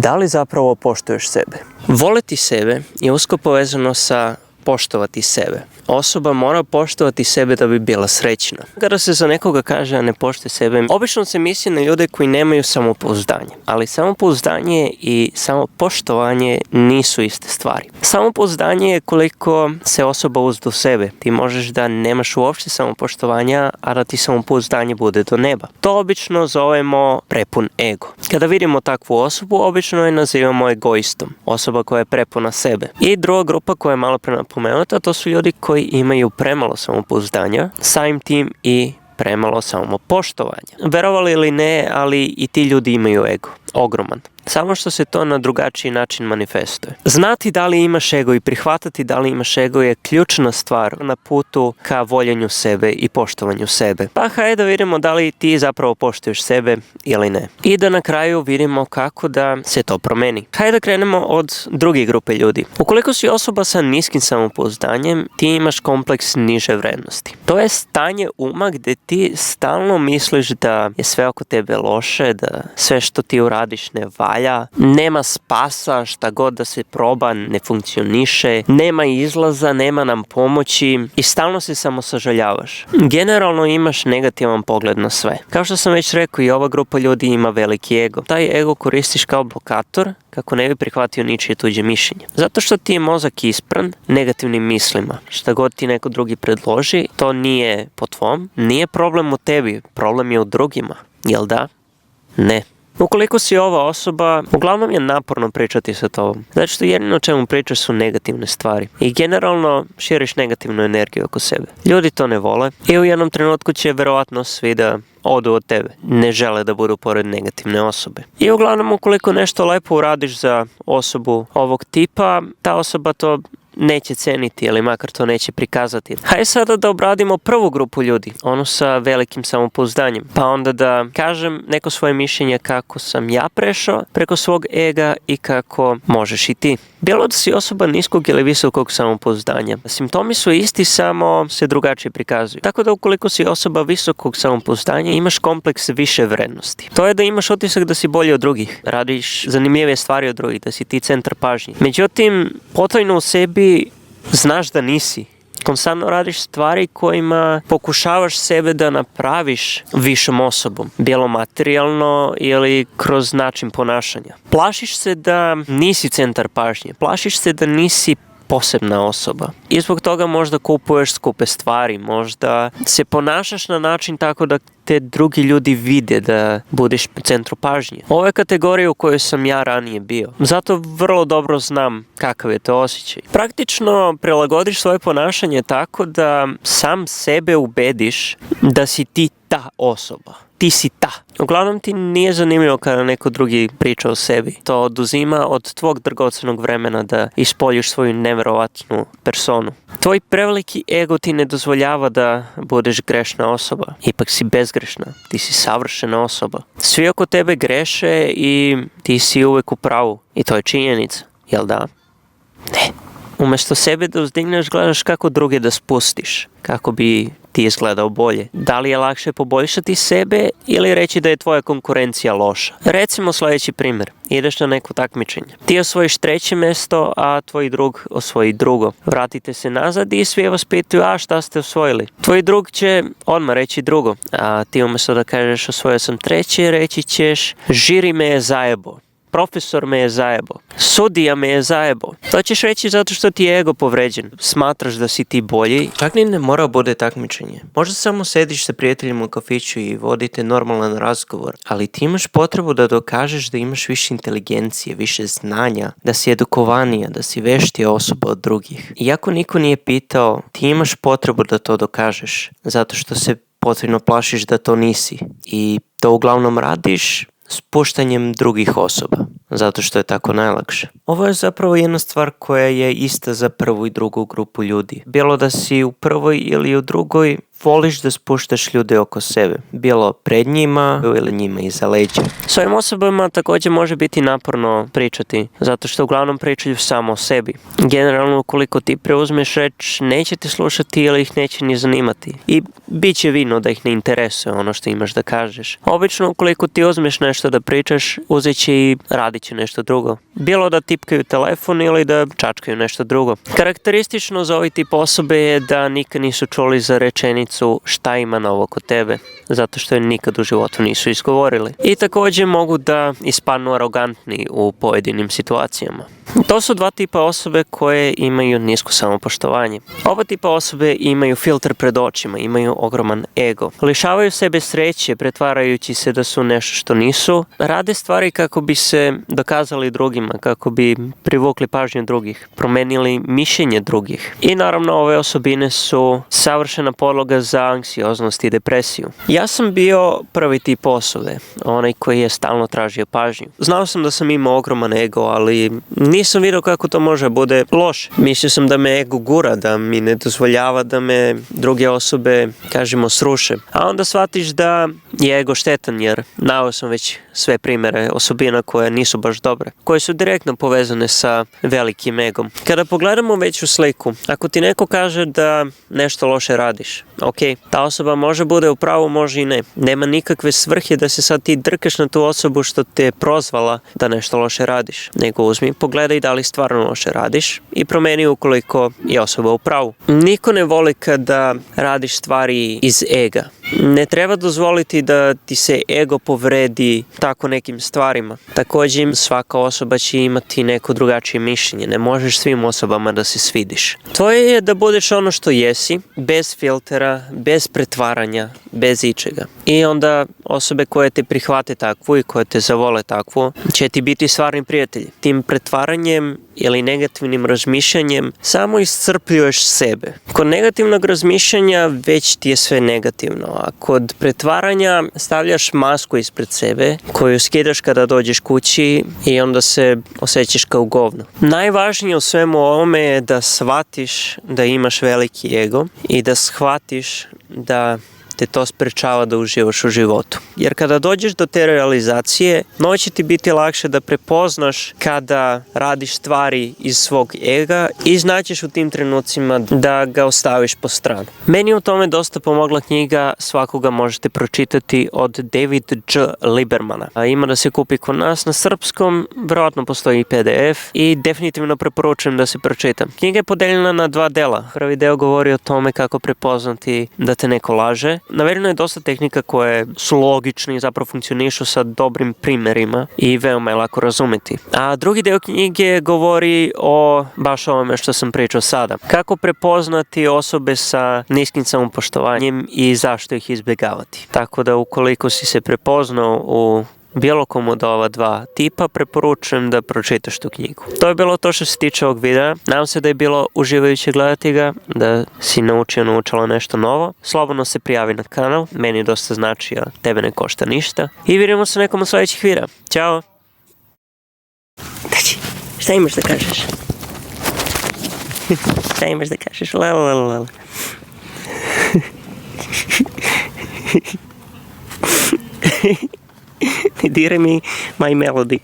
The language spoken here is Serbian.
Da li zapravo poštuješ sebe? Voliti sebe je usko povezano sa poštovati sebe. Osoba mora poštovati sebe da bi bila srećna. Kada se za nekoga kaže a ne poštuje sebe, obično se misli na ljude koji nemaju samopouzdanje. Ali samopouzdanje i samopoštovanje nisu iste stvari. Samopouzdanje je koliko se osoba uzda u sebe. Ti možeš da nemaš uopšte samopoštovanja, a da ti samopouzdanje bude do neba. To obično zovemo prepun ego. Kada vidimo takvu osobu, obično je nazivamo egoistom. Osoba koja je prepuna sebe. I druga grupa koja je malo pre napomenuta, to su ljudi koji imaju premalo samopouzdanja, samim tim i premalo samopoštovanja. Verovali ili ne, ali i ti ljudi imaju ego. Ogroman. Samo što se to na drugačiji način manifestuje. Znati da li imaš ego i prihvatati da li imaš ego je ključna stvar na putu ka voljenju sebe i poštovanju sebe. Pa hajde da vidimo da li ti zapravo poštuješ sebe ili ne. I da na kraju vidimo kako da se to promeni. Hajde da krenemo od druge grupe ljudi. Ukoliko si osoba sa niskim samopouzdanjem, ti imaš kompleks niže vrednosti. To je stanje uma gdje ti stalno misliš da je sve oko tebe loše, da sve što ti uradiš ne valja, nema spasa, šta god da se proba ne funkcioniše, nema izlaza, nema nam pomoći i stalno se samo sažaljavaš. Generalno imaš negativan pogled na sve. Kao što sam već rekao, i ova grupa ljudi ima veliki ego. Taj ego koristiš kao blokator kako ne bi prihvatio ničije tuđe mišljenje. Zato što ti je mozak ispran negativnim mislima. Šta god ti neko drugi predloži, to nije po tvom, nije problem u tebi, problem je u drugima. Jel da? Ne. Ukoliko si ova osoba, uglavnom je naporno pričati sa tobom. Znači što jedino o čemu pričaš su negativne stvari. I generalno širiš negativnu energiju oko sebe. Ljudi to ne vole i u jednom trenutku će verovatno svi da odu od tebe. Ne žele da budu pored negativne osobe. I uglavnom ukoliko nešto lepo uradiš za osobu ovog tipa, ta osoba to neće ceniti ili makar to neće prikazati. Hajde sada da obradimo prvu grupu ljudi, onu sa velikim samopouzdanjem. Pa onda da kažem neko svoje mišljenje kako sam ja prešao preko svog ega i kako možeš i ti. Bilo da si osoba niskog ili visokog samopouzdanja. Simptomi su isti, samo se drugačije prikazuju. Tako da ukoliko si osoba visokog samopouzdanja, imaš kompleks više vrednosti. To je da imaš utisak da si bolji od drugih, radiš zanimljivije stvari od drugih, da si ti centar pažnje. Međutim, potajno u sebi znaš da nisi. Konstantno radiš stvari kojima pokušavaš sebe da napraviš višom osobom, bilo materijalno ili kroz način ponašanja. Plašiš se da nisi centar pažnje, plašiš se da nisi posebna osoba. I zbog toga možda kupuješ skupe stvari, možda se ponašaš na način tako da te drugi ljudi vide da budeš u centru pažnje. Ovo je kategorija u kojoj sam ja ranije bio. Zato vrlo dobro znam kakav je to osjećaj. Praktično prilagodiš svoje ponašanje tako da sam sebe ubediš da si ti ta osoba. Ti si ta. Uglavnom ti nije zanimljivo kada neko drugi priča o sebi. To oduzima od tvog dragocjenog vremena da ispoljiš svoju nevjerovatnu personu. Tvoj preveliki ego ti ne dozvoljava da budeš grešna osoba. Ipak si bezgrešna. Ti si savršena osoba. Svi oko tebe greše i ti si uvijek u pravu. I to je činjenica. Jel da? Ne. Umjesto sebe da uzdigneš, gledaš kako druge da spustiš, kako bi ti izgledao bolje. Da li je lakše poboljšati sebe ili reći da je tvoja konkurencija loša? Recimo sljedeći primjer. Ideš na neko takmičenje. Ti osvojiš 3. mjesto, a tvoj drug osvoji 2. Vratite se nazad i svi vas pitaju, a šta ste osvojili? Tvoj drug će odmah reći 2. A ti umjesto da kažeš osvojio sam 3, reći ćeš žiri me je zajebo. Profesor me je zajebo. Sudija me je zajebo. To ćeš reći zato što ti je ego povređen. Smatraš da si ti bolji. Čak ni ne mora bude takmičenje. Možda samo sediš sa prijateljima u kafiću i vodite normalan razgovor. Ali ti imaš potrebu da dokažeš da imaš više inteligencije, više znanja, da si edukovanija, da si veštija osoba od drugih. Iako niko nije pitao, ti imaš potrebu da to dokažeš. Zato što se potrebno plašiš da to nisi. I to uglavnom radiš spuštanjem drugih osoba, zato što je tako najlakše. Ovo je zapravo jedna stvar koja je ista za prvu i drugu grupu ljudi. Bilo da si u prvoj ili u drugoj, voliš da spuštaš ljude oko sebe, bilo pred njima ili njima iza leđa. S ovim osobama također može biti naporno pričati, zato što uglavnom pričaju samo o sebi. Generalno, ukoliko ti preuzmeš reč, neće te slušati ili ih neće ni zanimati. I bit će vidno da ih ne interesuje ono što imaš da kažeš. Obično, ukoliko ti uzmeš nešto da pričaš, uzet će i radit će nešto drugo. Bilo da tipkaju telefon ili da čačkaju nešto drugo. Karakteristično za ovaj tip osobe je da nikad nisu čuli za rečenicu šta ima novo kod tebe, zato što je nikad u životu nisu izgovorili. I također mogu da ispadnu arogantni u pojedinim situacijama. To su dva tipa osobe koje imaju nisko samopoštovanje. Oba tipa osobe imaju filter pred očima, imaju ogroman ego. Lišavaju sebe sreće, pretvarajući se da su nešto što nisu. Rade stvari kako bi se dokazali drugima, kako bi privukli pažnju drugih, promenili mišljenje drugih. I naravno, ove osobine su savršena podloga za anksioznost i depresiju. Ja sam bio prvi tip osobe, onaj koji je stalno tražio pažnju. Znao sam da sam imao ogroman ego, ali nisam vidio kako to može bude loše. Mislio sam da me ego gura, da mi ne dozvoljava da me druge osobe, kažemo, sruše. A onda shvatiš da je ego štetan, jer naveo sam već sve primjere osobina koje nisu baš dobre, koje su direktno povezane sa velikim egom. Kada pogledamo veću sliku, ako ti neko kaže da nešto loše radiš, ok, ta osoba može bude u pravu, može i ne. Nema nikakve svrhe da se sad ti drkaš na tu osobu što te je prozvala da nešto loše radiš, nego uzmi, pogledaj da li stvarno loše radiš i promeni ukoliko je osoba u pravu. Niko ne voli kada radiš stvari iz ega. Ne treba dozvoliti da ti se ego povredi tako nekim stvarima. Također, svaka osoba će imati neko drugačije mišljenje. Ne možeš svim osobama da se svidiš. Tvoje je da budeš ono što jesi, bez filtera, bez pretvaranja, bez ičega. I onda osobe koje te prihvate takvu i koje te zavole takvu, će ti biti stvarni prijatelji. Tim pretvaranjem ili negativnim razmišljanjem samo iscrpljuješ sebe. Kod negativnog razmišljanja već ti je sve negativno, a kod pretvaranja stavljaš masku ispred sebe koju skidaš kada dođeš kući i onda se osjećaš kao govno. Najvažnije u svemu ovome je da shvatiš da imaš veliki ego i da shvatiš da te to sprečava da uživaš u životu. Jer kada dođeš do te realizacije, moći će ti biti lakše da prepoznaš kada radiš stvari iz svog ega i znaćeš u tim trenucima da ga ostaviš po stranu. Meni u tome dosta pomogla knjiga Svakoga možete pročitati od David J. Libermana. Ima da se kupi kod nas na srpskom, vjerojatno postoji i PDF i definitivno preporučujem da se pročita. Knjiga je podeljena na 2 dela. Prvi deo govori o tome kako prepoznati da te neko laže. Navedeno je dosta tehnika koje su logične i zapravo funkcionišu sa dobrim primjerima i veoma je lako razumjeti. A drugi deo knjige govori o baš ovome što sam pričao sada. Kako prepoznati osobe sa niskim samopoštovanjem i zašto ih izbjegavati. Tako da ukoliko si se prepoznao u bilo komu od ova 2 tipa, preporučujem da pročitaš tu knjigu. To je bilo to što se tiče ovog videa. Nadam se da je bilo uživajuće gledati ga, da si naučila nešto novo. Slobodno se prijavi na kanal, meni dosta znači, a tebe ne košta ništa. I vidimo se nekom od sljedećih videa. Ćao! Šta imaš da kažeš? Šta imaš da kažeš? Lalalala. Ne diraj mi my melody.